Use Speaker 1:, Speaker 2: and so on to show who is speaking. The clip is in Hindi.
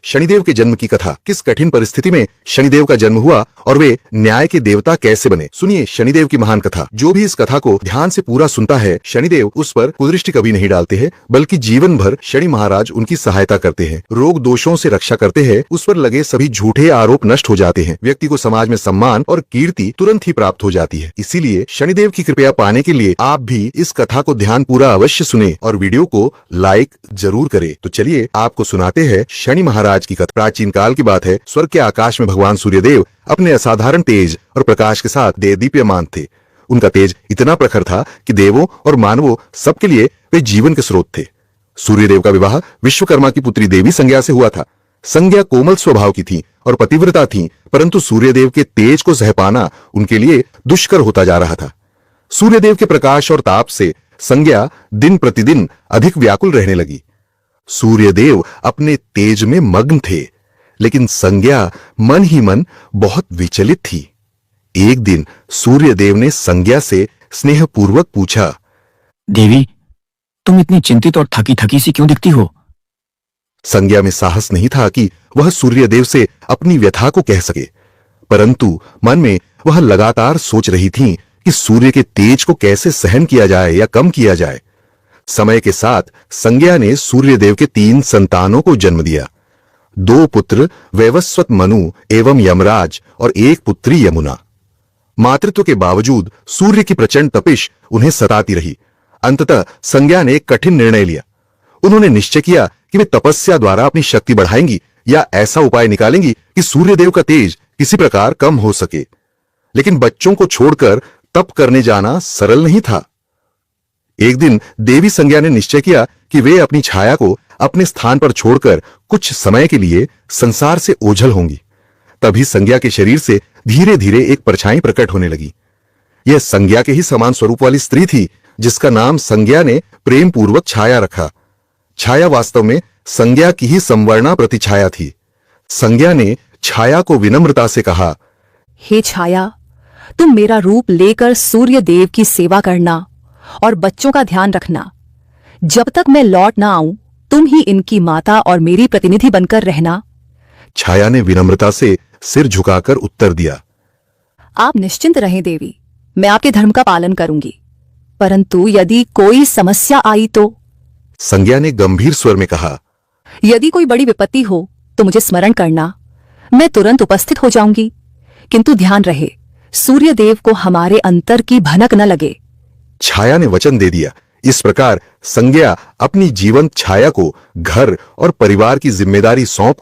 Speaker 1: शनिदेव के जन्म की कथा। किस कठिन परिस्थिति में शनिदेव का जन्म हुआ और वे न्याय के देवता कैसे बने, सुनिए शनिदेव की महान कथा। जो भी इस कथा को ध्यान से पूरा सुनता है, शनिदेव उस पर कुदृष्टि कभी नहीं डालते हैं, बल्कि जीवन भर शनि महाराज उनकी सहायता करते हैं, रोग दोषों से रक्षा करते हैं, उस पर लगे सभी झूठे आरोप नष्ट हो जाते हैं, व्यक्ति को समाज में सम्मान और कीर्ति तुरंत ही प्राप्त हो जाती है। इसीलिए शनिदेव की कृपया पाने के लिए आप भी इस कथा को ध्यान पूरा अवश्य सुने और वीडियो को लाइक जरूर करें। तो चलिए आपको सुनाते हैं शनि महाराज की कथा। प्राचीन काल की बात है, स्वर्ग के आकाश में भगवान सूर्यदेव अपने असाधारण तेज और प्रकाश के साथ देदीप्यमान थे। उनका तेज इतना प्रखर था कि देवों और मानवों सबके लिए वे जीवन के स्रोत थे। सूर्यदेव का विवाह विश्वकर्मा की पुत्री देवी संज्ञा से हुआ था। संज्ञा कोमल स्वभाव की थी और पतिव्रता थी, परंतु सूर्यदेव के तेज को सह पाना उनके लिए दुष्कर होता जा रहा था। सूर्यदेव के प्रकाश और ताप से संज्ञा दिन प्रतिदिन अधिक व्याकुल रहने लगी। सूर्यदेव अपने तेज में मग्न थे, लेकिन संज्ञा मन ही मन बहुत विचलित थी। एक दिन सूर्यदेव ने संज्ञा से स्नेहपूर्वक पूछा,
Speaker 2: देवी, तुम इतनी चिंतित और थकी थकी सी क्यों दिखती हो?
Speaker 1: संज्ञा में साहस नहीं था कि वह सूर्यदेव से अपनी व्यथा को कह सके, परंतु मन में वह लगातार सोच रही थी कि सूर्य के तेज को कैसे सहन किया जाए या कम किया जाए। समय के साथ संज्ञा ने सूर्यदेव के 3 संतानों को जन्म दिया। 2 पुत्र वैवस्वत मनु एवं यमराज और 1 पुत्री यमुना। मातृत्व के बावजूद सूर्य की प्रचंड तपिश उन्हें सताती रही। अंततः संज्ञा ने एक कठिन निर्णय लिया। उन्होंने निश्चय किया कि वे तपस्या द्वारा अपनी शक्ति बढ़ाएंगी या ऐसा उपाय निकालेंगी कि सूर्यदेव का तेज किसी प्रकार कम हो सके। लेकिन बच्चों को छोड़कर तप करने जाना सरल नहीं था। एक दिन देवी संज्ञा ने निश्चय किया कि वे अपनी छाया को अपने स्थान पर छोड़कर कुछ समय के लिए संसार से ओझल होंगी। तभी संज्ञा के शरीर से धीरे धीरे एक परछाई प्रकट होने लगी। यह संज्ञा के ही समान स्वरूप वाली स्त्री थी, जिसका नाम संज्ञा ने प्रेम पूर्वक छाया रखा। छाया वास्तव में संज्ञा की ही संवर्णा प्रतिछाया थी। संज्ञा ने छाया को विनम्रता से कहा,
Speaker 3: हे छाया, तुम मेरा रूप लेकर सूर्य देव की सेवा करना और बच्चों का ध्यान रखना। जब तक मैं लौट ना आऊं, तुम ही इनकी माता और मेरी प्रतिनिधि बनकर रहना।
Speaker 1: छाया ने विनम्रता से सिर झुकाकर उत्तर दिया,
Speaker 3: आप निश्चिंत रहें देवी, मैं आपके धर्म का पालन करूंगी। परंतु यदि कोई समस्या आई तो?
Speaker 1: संज्ञा ने गंभीर स्वर में कहा,
Speaker 3: यदि कोई बड़ी विपत्ति हो तो मुझे स्मरण करना, मैं तुरंत उपस्थित हो जाऊंगी। किंतु ध्यान रहे, सूर्यदेव को हमारे अंतर की भनक न लगे।
Speaker 1: छाया ने वचन दे दिया। इस प्रकार संज्ञा अपनी जीवंत छाया को घर और परिवार की जिम्मेदारी सौंप